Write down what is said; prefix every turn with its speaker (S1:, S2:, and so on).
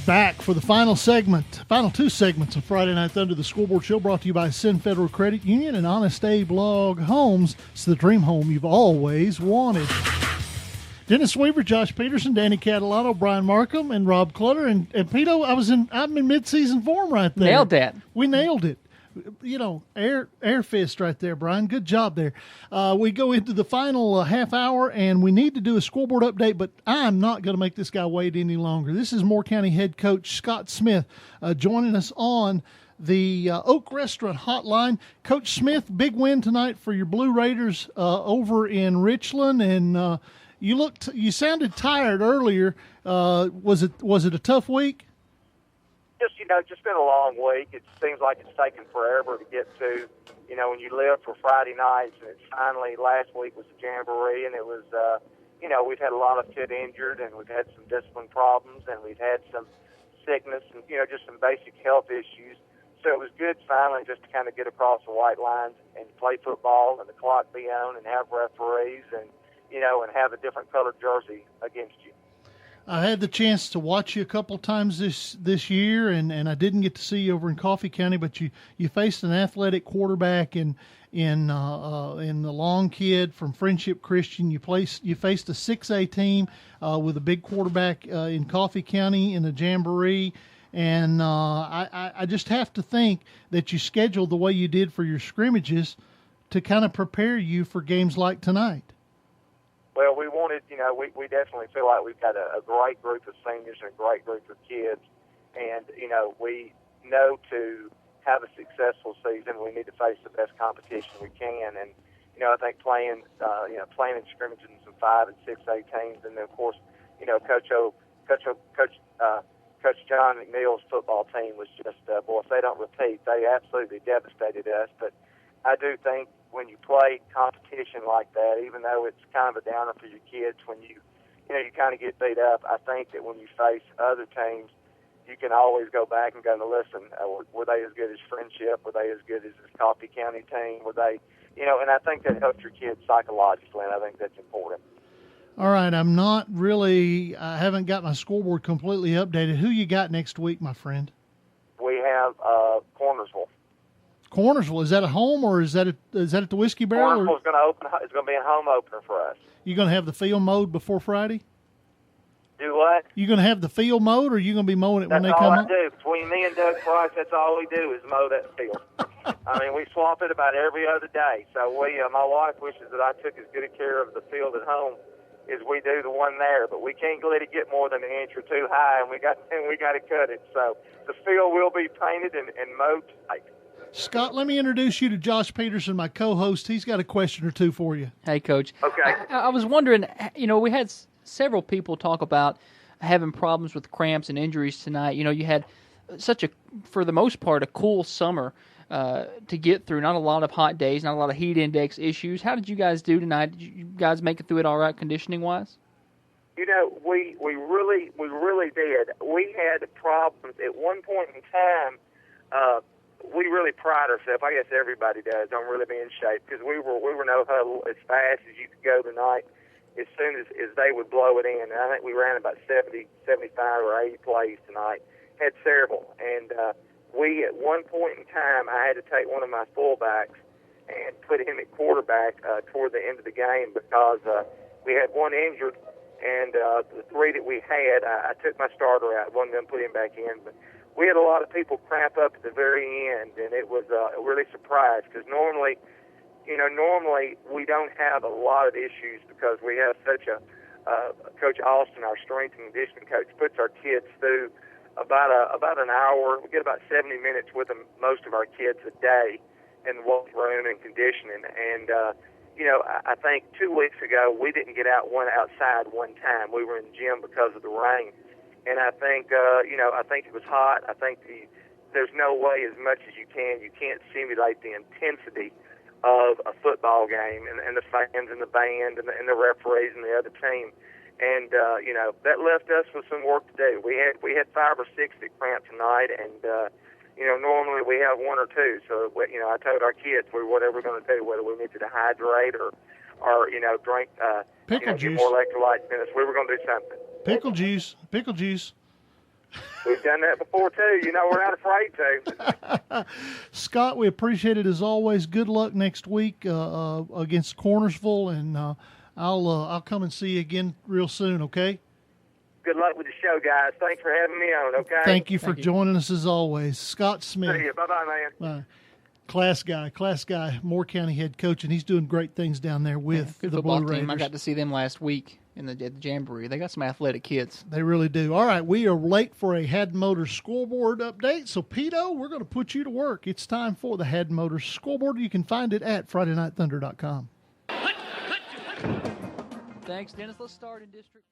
S1: Back for the final two segments of Friday Night Thunder, the Scoreboard Show, brought to you by Sin Federal Credit Union and Honest Abe Log Homes. It's the dream home you've always wanted. Dennis Weaver, Josh Peterson, Danny Catalano, Brian Markham, and Rob Clutter. And Pito, I'm in mid-season form right there.
S2: Nailed that.
S1: We nailed it. You know, air fist right there, Brian. Good job there. We go into the final half hour, and we need to do a scoreboard update, but I'm not going to make this guy wait any longer. This is Moore County head coach Scott Smith joining us on the Oak Restaurant Hotline. Coach Smith, big win tonight for your Blue Raiders over in Richland, and you sounded tired earlier. Was it a tough week?
S3: Just been a long week. It seems like it's taken forever to get to, when you live for Friday nights, and it's finally, last week was the Jamboree, and it was, we've had a lot of kids injured, and we've had some discipline problems, and we've had some sickness, and, just some basic health issues. So it was good finally just to kind of get across the white lines and play football and the clock be on and have referees and, and have a different colored jersey against you.
S1: I had the chance to watch you a couple times this year, and I didn't get to see you over in Coffee County, but you faced an athletic quarterback in the Long Kid from Friendship Christian. You faced a 6A team with a big quarterback in Coffee County in the Jamboree, and I just have to think that you scheduled the way you did for your scrimmages to kind of prepare you for games like tonight.
S3: Well, we wanted, we definitely feel like we've got a great group of seniors and a great group of kids. And, we know to have a successful season, we need to face the best competition we can. And, I think playing in scrimmages in some 5 and 6A teams. And then, of course, Coach John McNeil's football team was just, boy, if they don't repeat, they absolutely devastated us. But I do think when you play competition like that, even though it's kind of a downer for your kids, when you kind of get beat up, I think that when you face other teams, you can always go back and go, listen, were they as good as Friendship? Were they as good as this Coffee County team? Were they, and I think that helps your kids psychologically, and I think that's important.
S1: All right, I haven't got my scoreboard completely updated. Who you got next week, my friend?
S3: We have Cornersville.
S1: Cornersville, is that a home or is that at the Whiskey Barrel?
S3: Cornersville's it's going to be a home opener for us.
S1: You going to have the field mowed before Friday?
S3: Do what?
S1: You going to have the field mowed, or are you going to be mowing it when they come up?
S3: That's all I do. Between me and Doug Price, that's all we do is mow that field. I mean, we swamp it about every other day. So my wife wishes that I took as good a care of the field at home as we do the one there, but we can't let it get more than an inch or two high, and we got to cut it. So the field will be painted and mowed tight.
S1: Scott, let me introduce you to Josh Peterson, my co-host. He's got a question or two for you.
S2: Hey, Coach.
S3: Okay.
S2: I was wondering, we had several people talk about having problems with cramps and injuries tonight. You had for the most part, a cool summer to get through. Not a lot of hot days, not a lot of heat index issues. How did you guys do tonight? Did you guys make it through it all right conditioning-wise?
S3: We really did. We had problems at one point in time. We really pride ourselves, I guess everybody does, on really being in shape, because we were no huddle as fast as you could go tonight as soon as they would blow it in. And I think we ran about 70, 75 or 80 plays tonight, had several. And we, at one point in time, I had to take one of my fullbacks and put him at quarterback toward the end of the game because we had one injured, and the 3 that we had, I took my starter out, wasn't going to put him back in, but we had a lot of people cramp up at the very end, and it was really surprised because normally we don't have a lot of issues because we have such a Coach Austin, our strength and conditioning coach, puts our kids through about an hour. We get about 70 minutes with them, most of our kids a day in the weight room and conditioning. And I think 2 weeks ago we didn't get outside one time. We were in the gym because of the rain. And I think, I think it was hot. I think there's no way as much as you can't simulate the intensity of a football game and the fans and the band and the referees and the other team. And, that left us with some work to do. We had 5 or 6 that cramped tonight, and, normally we have 1 or 2. So, I told our kids whatever we're going to do, whether we needed to hydrate or drink,
S1: pickle juice,
S3: get more electrolytes in us, we were going to do something.
S1: Pickle juice.
S3: We've done that before too. We're not afraid to.
S1: Scott, we appreciate it as always. Good luck next week against Cornersville, and I'll come and see you again real soon. Okay.
S3: Good luck with the show, guys. Thanks for having me on. Okay.
S1: Thank you for joining us as always, Scott Smith.
S3: See you. Bye-bye, man.
S1: Class guy, Moore County head coach, and he's doing great things down there with
S2: good
S1: the
S2: football
S1: Blue
S2: team.
S1: Raiders.
S2: I got to see them last week at the Jamboree. They got some athletic kids.
S1: They really do. All right, we are late for a Haddon Motors scoreboard update, so Pito, we're going to put you to work. It's time for the Haddon Motors scoreboard. You can find it at FridayNightThunder.com.
S2: Thanks, Dennis. Let's start in District